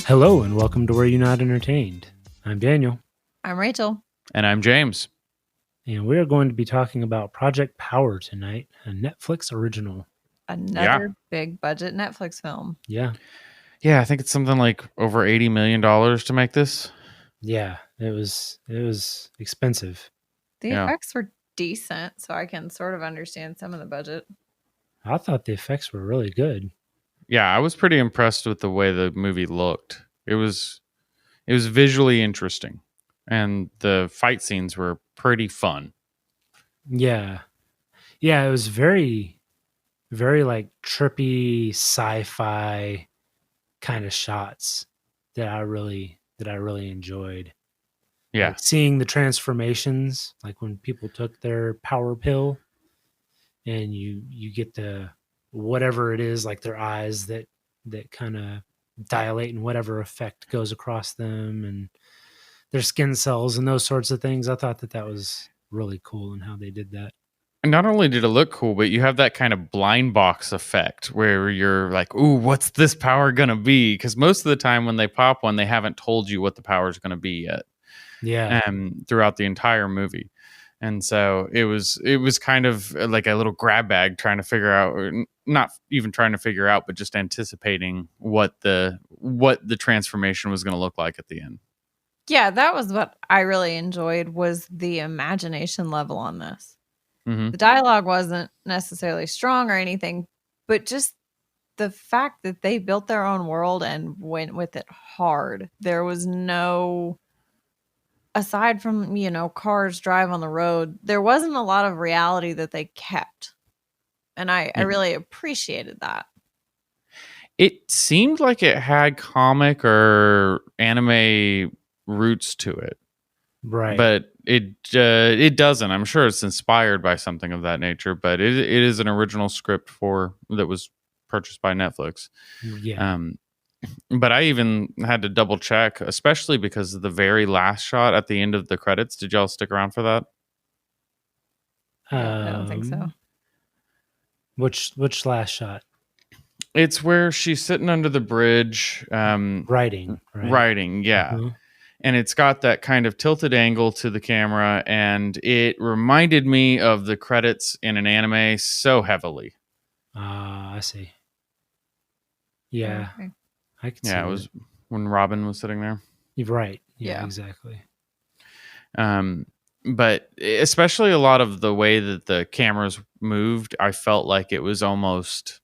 Hello and welcome to Where You're Not Entertained. I'm Daniel, I'm Rachel. And I'm James. and we are going to be talking about Project Power tonight, a Netflix original. Another big budget Netflix film. Yeah, I think it's something like over $80 million to make this. yeah, it was expensive. The Yeah. effects were decent, so I can sort of understand some of the budget. I thought the effects were really good. Yeah, I was pretty impressed with the way the movie looked. It was visually interesting, and the fight scenes were pretty fun. Yeah, it was very, very like trippy sci-fi kind of shots that I really enjoyed. Yeah. Like seeing the transformations, like when people took their power pill, and you get the whatever it is, like their eyes that kind of dilate and whatever effect goes across them, and their skin cells and those sorts of things. I thought that was really cool and how they did that. And not only did it look cool, but you have that kind of blind box effect where you're like, ooh, what's this power going to be? Because most of the time when they pop one, they haven't told you what the power is going to be yet. Yeah. Throughout the entire movie. And so it was kind of like a little grab bag trying to figure out, or not even trying to figure out, but just anticipating what the transformation was going to look like at the end. Yeah, that was what I really enjoyed, was the imagination level on this. Mm-hmm. The dialogue wasn't necessarily strong or anything, but just the fact that they built their own world and went with it hard. There was no, aside from, cars drive on the road, there wasn't a lot of reality that they kept. And I really appreciated that. It seemed like it had comic or anime roots to it. Right. But it doesn't. I'm sure it's inspired by something of that nature, but it is an original script that was purchased by Netflix. Yeah. But I even had to double check, especially because of the very last shot at the end of the credits. Did y'all stick around for that? I don't think so. Which last shot? It's where she's sitting under the bridge, Writing. Right? Writing, yeah. Uh-huh. And it's got that kind of tilted angle to the camera, and it reminded me of the credits in an anime so heavily. I see. Yeah. Okay. I can see Yeah, it was when Robin was sitting there. You're right. Yeah. Exactly. But especially a lot of the way that the cameras moved, I felt like it was almost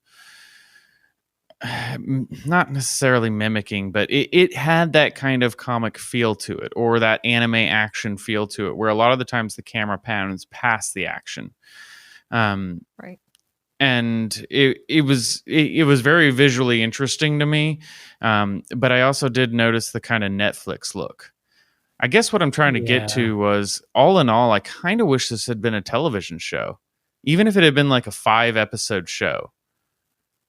not necessarily mimicking, but it had that kind of comic feel to it, or that anime action feel to it, where a lot of the times the camera pans past the action. Right. And it was very visually interesting to me. But I also did notice the kind of Netflix look. I guess what I'm trying to get to was, all in all, I kind of wish this had been a television show, even if it had been like a 5-episode show.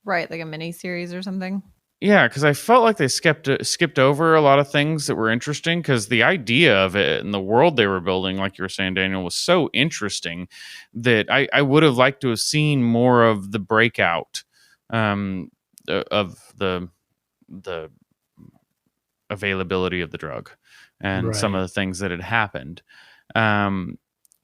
Right, like a mini series or something. Yeah, because I felt like they skipped over a lot of things that were interesting, because the idea of it and the world they were building, like you were saying, Daniel, was so interesting that I would have liked to have seen more of the breakout of the availability of the drug and some of the things that had happened.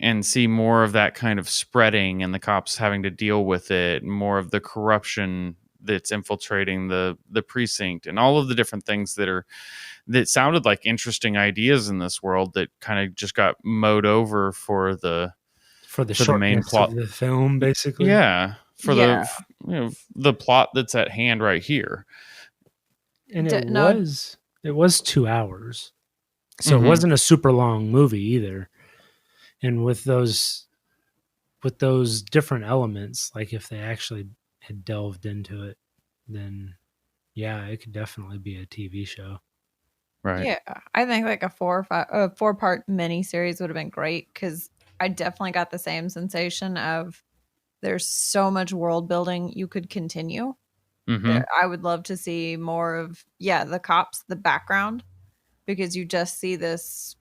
And see more of that kind of spreading and the cops having to deal with it, and more of the corruption that's infiltrating the precinct, and all of the different things that sounded like interesting ideas in this world that kind of just got mowed over for the main plot of the film, basically. Yeah, the plot that's at hand right here. And it was 2 hours, so it wasn't a super long movie either. And with those different elements, like if they actually had delved into it, then yeah, it could definitely be a TV show. Right. Yeah, I think like a 4-part mini series would have been great, because I definitely got the same sensation of there's so much world building you could continue. I would love to see more of the cops, the background, because you just see this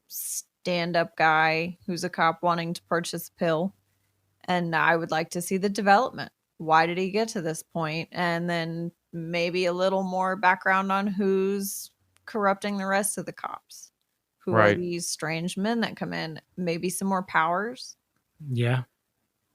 stand-up guy who's a cop wanting to purchase a pill, and I would like to see the development. Why did he get to this point? And then maybe a little more background on who's corrupting the rest of the cops. Who are Right. these strange men that come in? Maybe some more powers. Yeah.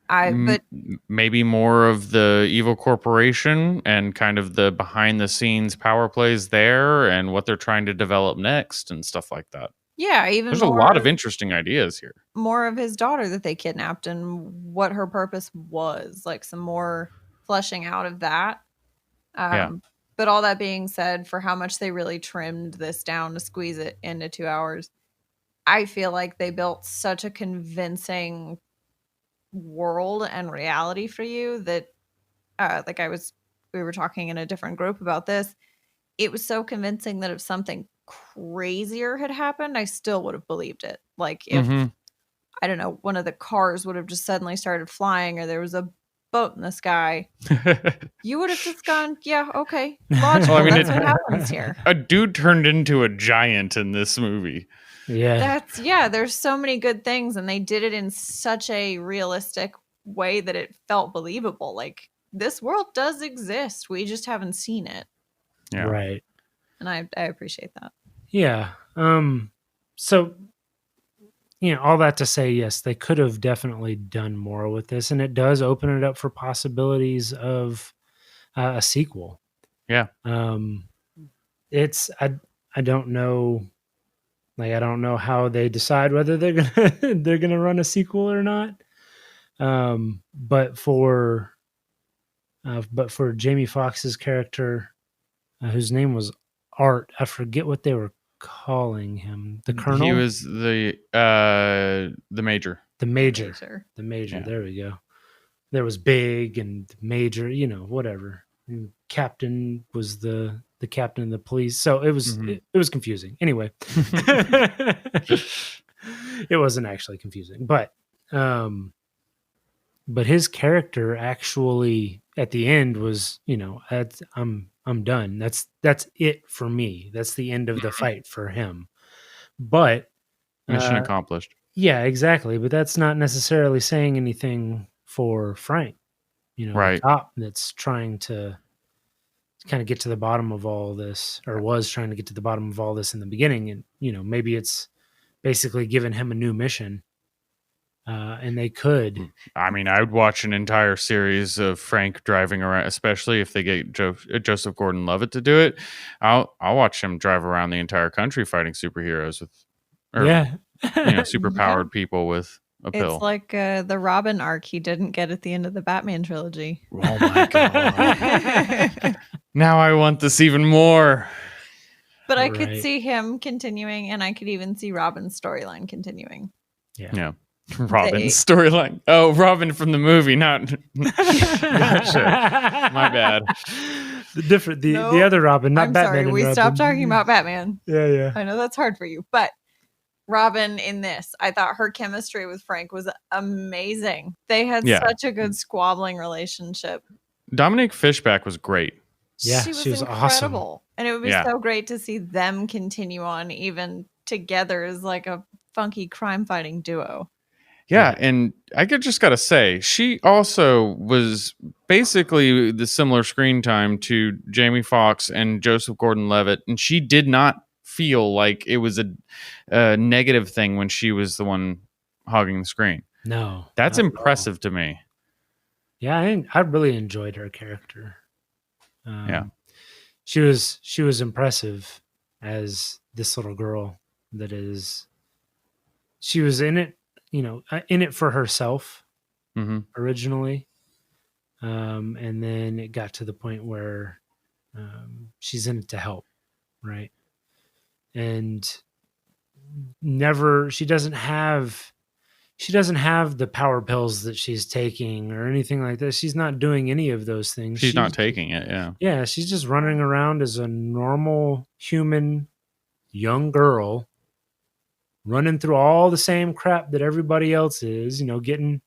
But Maybe more of the evil corporation and kind of the behind the scenes power plays there and what they're trying to develop next and stuff like that. yeah, even There's a lot of interesting ideas here. More of his daughter that they kidnapped and what her purpose was, like some more fleshing out of that. Yeah. But all that being said, for how much they really trimmed this down to squeeze it into 2 hours, I feel like they built such a convincing world and reality for you that like we were talking in a different group about this. It was so convincing that if something crazier had happened, I still would have believed it. Like if I don't know, one of the cars would have just suddenly started flying or there was a boat in the sky, you would have just gone, yeah, okay, logical. Well, I mean, that's what happens here. A dude turned into a giant in this movie. Yeah. There's so many good things, and they did it in such a realistic way that it felt believable. Like, this world does exist. We just haven't seen it. Yeah. Right. And I appreciate that. Yeah. So, all that to say, yes, they could have definitely done more with this, and it does open it up for possibilities of a sequel. Yeah. It's I don't know. Like, I don't know how they decide whether they're gonna run a sequel or not. But for Jamie Foxx's character, whose name was Art, I forget what they were calling him. The Colonel. He was the Major. The Major. Yeah. There we go. There was Big and Major. Whatever. And Captain was the captain of the police. So it was it was confusing. Anyway, it wasn't actually confusing, but his character actually at the end was, I'm done. That's it for me. That's the end of the fight for him. But mission accomplished. Yeah, exactly. But that's not necessarily saying anything for Frank. Right. The cop that's trying to kind of get to the bottom of all this, or was trying to get to the bottom of all this in the beginning. And, maybe it's basically given him a new mission. And they could. I mean, I would watch an entire series of Frank driving around, especially if they get Joseph Gordon-Levitt to do it. I'll watch him drive around the entire country fighting superheroes super powered people with a pill. It's like the Robin arc he didn't get at the end of the Batman trilogy. Oh my god! Now I want this even more. But I could see him continuing, and I could even see Robin's storyline continuing. Yeah. Robin's storyline. Oh, Robin from the movie, not. Gotcha. My bad. The other Robin, not I'm Batman. Sorry, we stopped talking about Batman. Yeah. I know that's hard for you, but Robin in this, I thought her chemistry with Frank was amazing. They had such a good squabbling relationship. Dominique Fishback was great. Yeah, she was incredible. Awesome. And it would be so great to see them continue on even together as like a funky crime fighting duo. Yeah, and I just got to say, she also was basically the similar screen time to Jamie Foxx and Joseph Gordon-Levitt, and she did not feel like it was a negative thing when she was the one hogging the screen. No. That's impressive to me. Yeah, I really enjoyed her character. She was impressive as this little girl that is. She was in it. In it for herself originally. And then it got to the point where she's in it to help. Right. And she doesn't have the power pills that she's taking or anything like that. She's not doing any of those things. She's not taking it. Yeah. Yeah. She's just running around as a normal human young girl, running through all the same crap that everybody else is, getting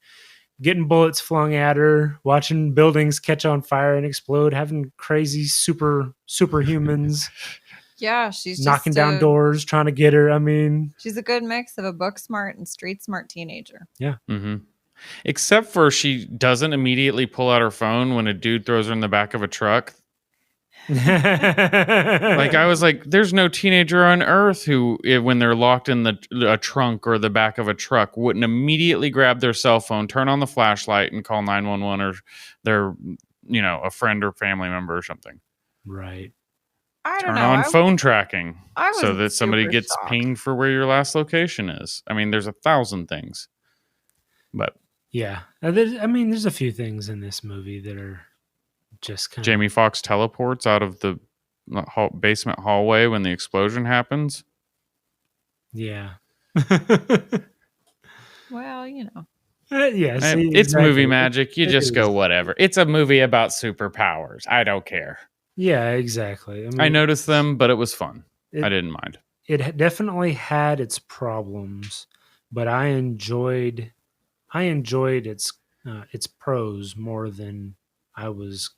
bullets flung at her, watching buildings catch on fire and explode, having crazy superhumans. Yeah, she's knocking down doors, trying to get her. I mean, she's a good mix of a book smart and street smart teenager. Yeah. Mm-hmm. Except for she doesn't immediately pull out her phone when a dude throws her in the back of a truck. Like I was like, there's no teenager on earth who, when they're locked in a trunk or the back of a truck, wouldn't immediately grab their cell phone, turn on the flashlight, and call 911 or their, a friend or family member or something. Right. I don't Turn know. on phone tracking I so that somebody super gets shocked. pinged for where your last location is. I mean, there's 1,000 things, but yeah, there's a few things in this movie that are just kind Jamie Foxx teleports out of the basement hallway when the explosion happens. Yeah. Well, yeah, see, it's exactly. movie magic. You It just go is. whatever. It's a movie about superpowers. I don't care. Yeah, exactly. I noticed them, but it was fun. I didn't mind. It definitely had its problems, but I enjoyed its pros more than I was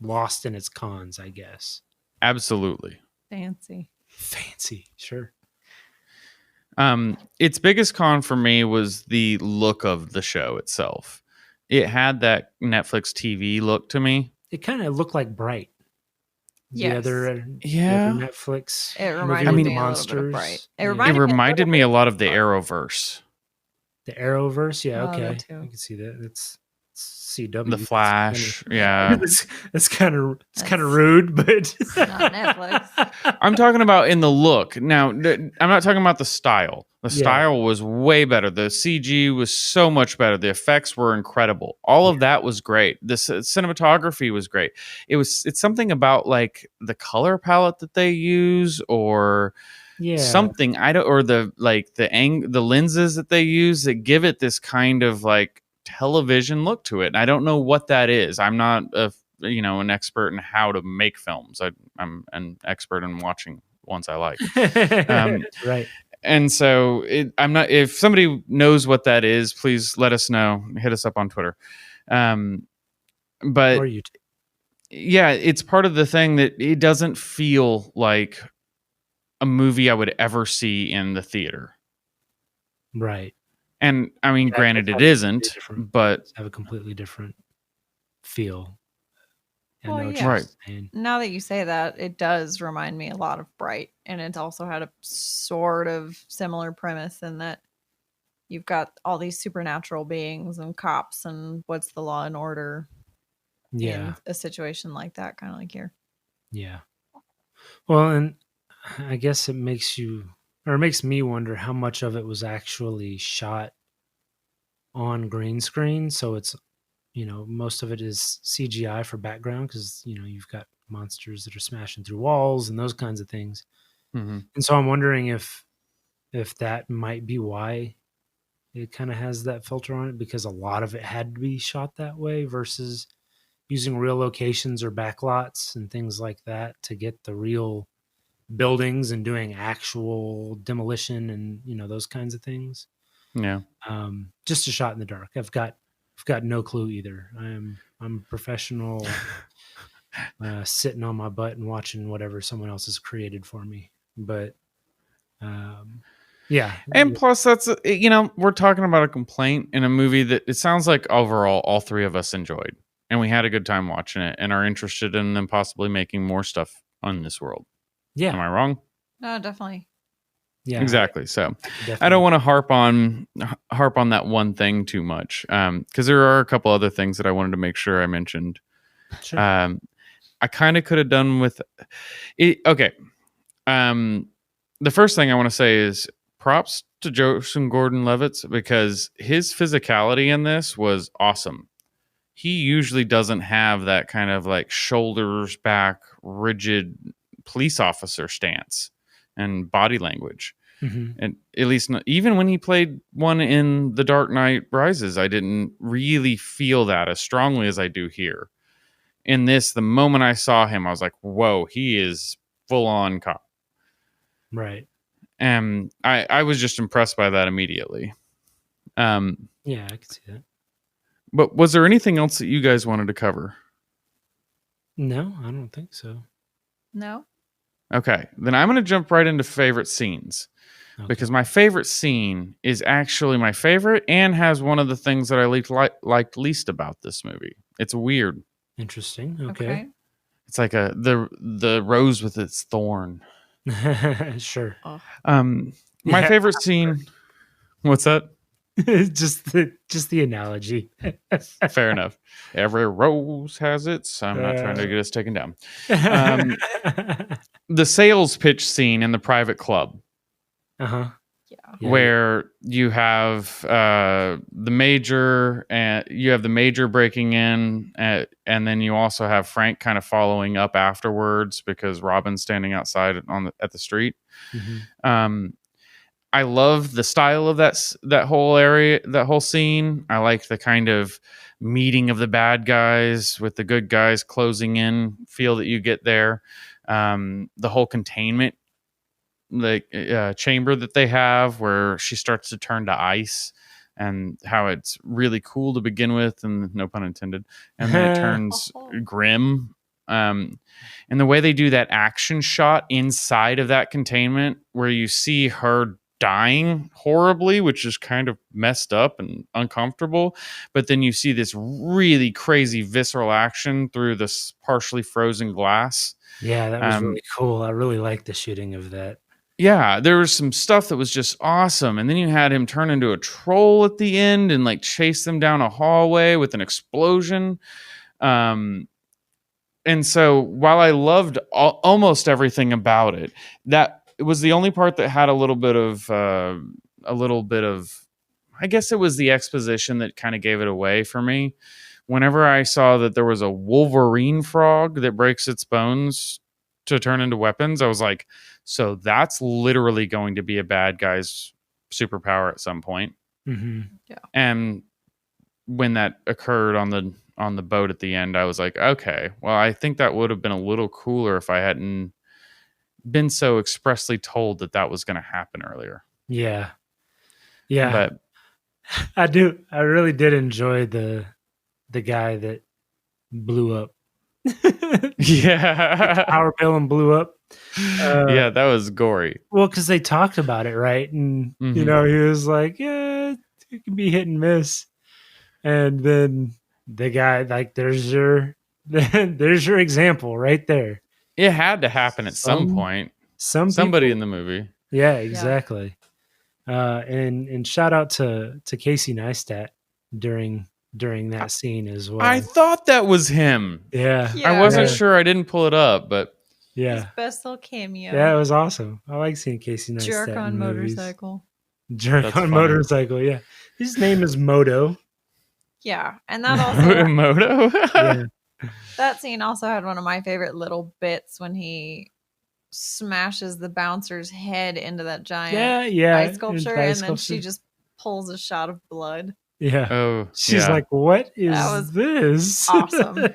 lost in its cons, I guess. Absolutely. Fancy, sure. Its biggest con for me was the look of the show itself. It had that Netflix TV look to me. It kind of looked like Bright. yes. The other Netflix. It reminded me monsters. A little bit of Bright. It reminded me a lot of the Arrowverse. The Arrowverse, yeah, okay, that too. I can see that. It's CW. The Flash, yeah. It's kind of rude, but it's not Netflix. I'm talking about in the look. Now, I'm not talking about the style. The style was way better. The CG was so much better. The effects were incredible. All of that was great. The cinematography was great. It's something about like the color palette that they use, or something or the lenses that they use that give it this kind of like television look to it. And I don't know what that is. I'm not an expert in how to make films. I'm an expert in watching ones I like. Right. And so I'm not. If somebody knows what that is, please let us know. Hit us up on Twitter. But or YouTube. Yeah, it's part of the thing that it doesn't feel like a movie I would ever see in the theater. Right. And I mean, granted, it isn't, but have a completely different feel. Right. Now that you say that, it does remind me a lot of Bright, and it's also had a sort of similar premise in that you've got all these supernatural beings and cops, and what's the law and order in a situation like that, kind of like here. Yeah. Well, and I guess it makes me wonder how much of it was actually shot on green screen. So it's, most of it is CGI for background because, you've got monsters that are smashing through walls and those kinds of things. Mm-hmm. And so I'm wondering if that might be why it kind of has that filter on it, because a lot of it had to be shot that way versus using real locations or backlots and things like that to get the real buildings and doing actual demolition and those kinds of things. Yeah. Just a shot in the dark. I've got no clue either. I'm a professional sitting on my butt and watching whatever someone else has created for me. But yeah. And plus that's we're talking about a complaint in a movie that it sounds like overall all three of us enjoyed and we had a good time watching it and are interested in them possibly making more stuff on this world. Yeah. Am I wrong? No, definitely. Yeah, exactly. So I don't want to harp on that one thing too much, because there are a couple other things that I wanted to make sure I mentioned. Sure. I kind of could have done with it. Okay. The first thing I want to say is props to Joseph Gordon-Levitt, because his physicality in this was awesome. He usually doesn't have that kind of like shoulders back, rigid police officer stance and body language. Mm-hmm. And at least even when he played one in The Dark Knight Rises, I didn't really feel that as strongly as I do here. In this, the moment I saw him, I was like, whoa, he is full on cop. Right. And I was just impressed by that immediately. Yeah, I can see that. But was there anything else that you guys wanted to cover? No, I don't think so. No. Okay, then I'm going to jump right into favorite scenes. Okay. Because my favorite scene is actually my favorite and has one of the things that I liked least about this movie. It's weird. Interesting. Okay. It's like the rose with its thorn. Sure. My favorite scene. What's that? just the analogy. Fair enough. Every rose has its. I'm not trying to get us taken down. The sales pitch scene in the private club. Uh-huh. Yeah. Where you have the major, and you have the major breaking in, and then you also have Frank kind of following up afterwards because Robin's standing outside at the street. Mm-hmm. I love the style of that whole area, that whole scene. I like the kind of meeting of the bad guys with the good guys closing in feel that you get there. The whole containment chamber that they have where she starts to turn to ice, and how it's really cool to begin with, and no pun intended, and then it turns grim. And the way they do that action shot inside of that containment where you see her dying horribly, which is kind of messed up and uncomfortable, but then you see this really crazy visceral action through this partially frozen glass. Yeah, that was really cool. I really liked the shooting of that. Yeah, there was some stuff that was just awesome. And then you had him turn into a troll at the end and like chase them down a hallway with an explosion. And so while I loved almost everything about it, that it was the only part that had a little bit of, I guess it was the exposition that kind of gave it away for me. Whenever I saw that there was a Wolverine frog that breaks its bones to turn into weapons, I was like, so that's literally going to be a bad guy's superpower at some point. Mm-hmm. Yeah. And when that occurred on the boat at the end, I was like, okay, well, I think that would have been a little cooler if I hadn't been so expressly told that was going to happen earlier. Yeah. But I really did enjoy the guy that blew up. Yeah. Power pill and blew up. Yeah, that was gory. Well, because they talked about it, right? And he was like, yeah, it can be hit and miss. And then the guy, like, there's your example right there. It had to happen at some point. Somebody in the movie. Yeah, exactly. And shout out to Casey Neistat during that scene as well. I thought that was him. Yeah. I wasn't sure. I didn't pull it up, but his best little cameo. Yeah, it was awesome. I like seeing Casey Neistat. Jerk on motorcycle. Jerk on motorcycle. Yeah, his name is Moto. Yeah, and that also Moto. Yeah. That scene also had one of my favorite little bits when he smashes the bouncer's head into that giant ice sculpture, and then she just pulls a shot of blood. Yeah. Oh, she's like, "What is this?" Awesome.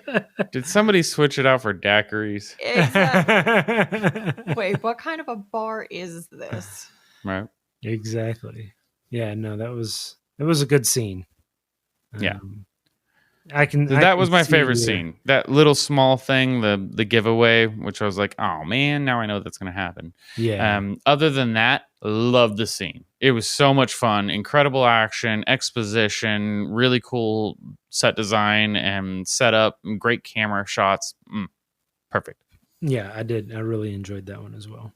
Did somebody switch it out for daiquiris? Exactly. Wait, what kind of a bar is this? Right. Exactly. Yeah. No, it was a good scene. Yeah. That was my favorite scene. That little small thing, the giveaway, which I was like, oh man, now I know that's going to happen. Yeah. Other than that, loved the scene. It was so much fun. Incredible action, exposition, really cool set design and setup, great camera shots. Perfect. Yeah, I did. I really enjoyed that one as well.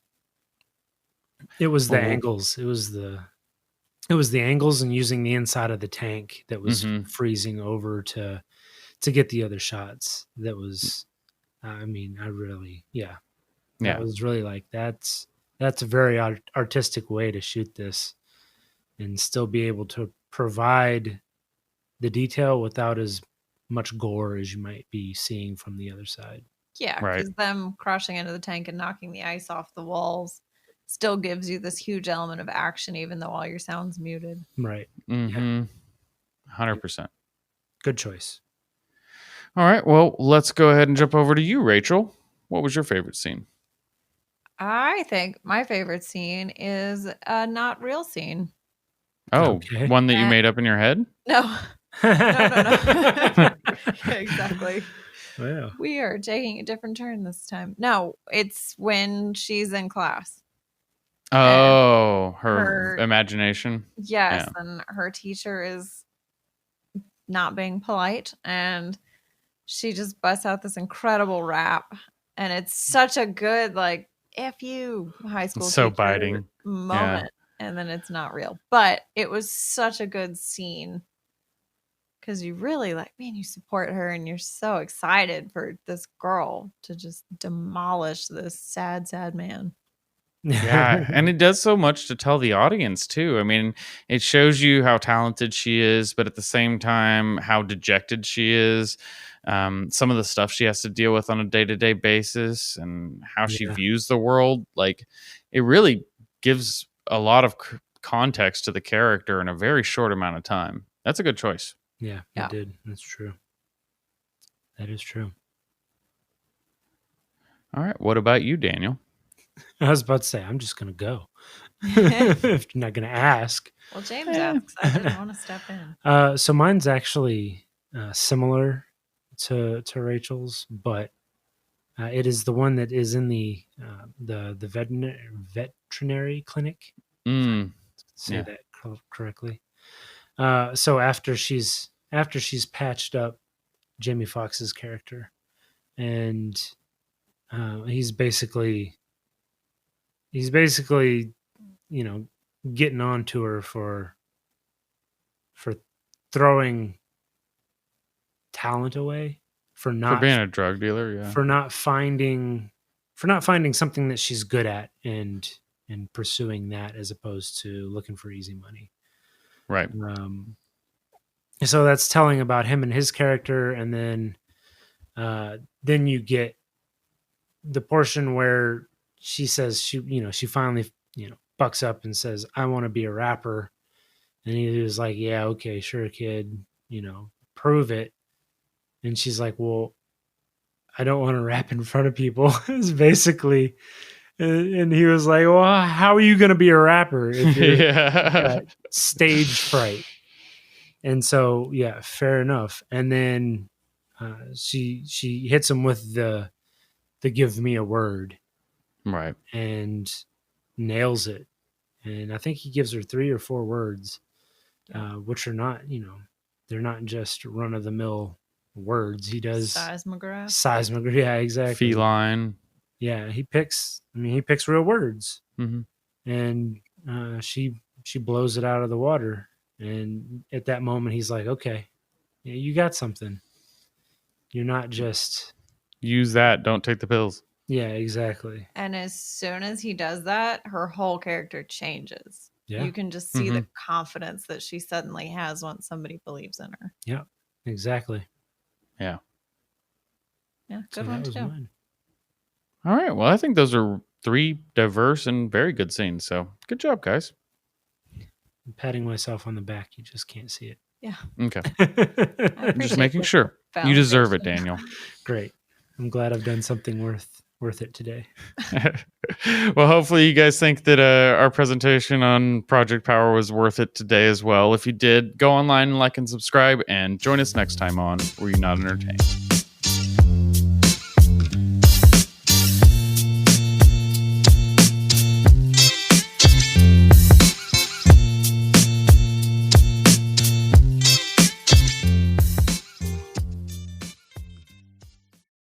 It was the angles. It was the angles and using the inside of the tank that was freezing over to get the other shots. That was, I really, I was really like, that's a very artistic way to shoot this and still be able to provide the detail without as much gore as you might be seeing from the other side. Yeah, because them crashing into the tank and knocking the ice off the walls still gives you this huge element of action, even though all your sound's muted. Right. Mm-hmm. 100%. Good choice. All right. Well, let's go ahead and jump over to you, Rachel. What was your favorite scene? I think my favorite scene is a not real scene. Oh, okay. One that you made up in your head? No. No. Exactly. Wow. We are taking a different turn this time. No, it's when she's in class. Oh, her imagination. Yes, and her teacher is not being polite, and she just busts out this incredible rap, And it's such a good, like, F you, high school so teacher biting moment. Yeah. And then it's not real. But it was such a good scene. Because you really like, man, you support her and you're so excited for this girl to just demolish this sad, sad man. Yeah, and it does so much to tell the audience too. I mean, it shows you how talented she is, but at the same time, how dejected she is. Some of the stuff she has to deal with on a day-to-day basis, and how she views the world. Like, it really gives a lot of context to the character in a very short amount of time. That's a good choice. Yeah, it did. That's true. That is true. All right. What about you, Daniel? I was about to say, I'm just going to go. If you're not going to ask. Well, James asks. I didn't want to step in. So mine's actually similar to Rachel's, but it is the one that is in the veterinary clinic. Say that correctly. So after she's patched up Jamie Foxx's character, and he's basically getting on to her for throwing talent away, for being a drug dealer, for not finding something that she's good at and pursuing that, as opposed to looking for easy money. Right. So that's telling about him and his character, and then you get the portion where she says she finally bucks up and says, "I want to be a rapper," and he was like, "Yeah, okay, sure, kid, prove it." And she's like, "Well, I don't want to rap in front of people." It's basically, and he was like, "Well, how are you going to be a rapper if you're stage fright?" And so, yeah, fair enough. And then she hits him with the "give me a word," right, and nails it. And I think he gives her 3 or 4 words, which are not, they're not just run of the mill words. He does seismograph. Yeah, exactly. Feline. Yeah, he picks real words, and she blows it out of the water. And at that moment, he's like, "Okay, yeah, you got something. You're not just use that. Don't take the pills." Yeah, exactly. And as soon as he does that, her whole character changes. Yeah. You can just see the confidence that she suddenly has once somebody believes in her. Yeah, exactly. Yeah. Yeah, good one too. Mine. All right. Well, I think those are 3 diverse and very good scenes. So good job, guys. I'm patting myself on the back. You just can't see it. Yeah. Okay. Just making sure. You deserve it, Daniel. Great. I'm glad I've done something worth it today. Well, hopefully you guys think that our presentation on Project Power was worth it today as well. If you did, go online and like and subscribe, and join us next time on Were You Not Entertained?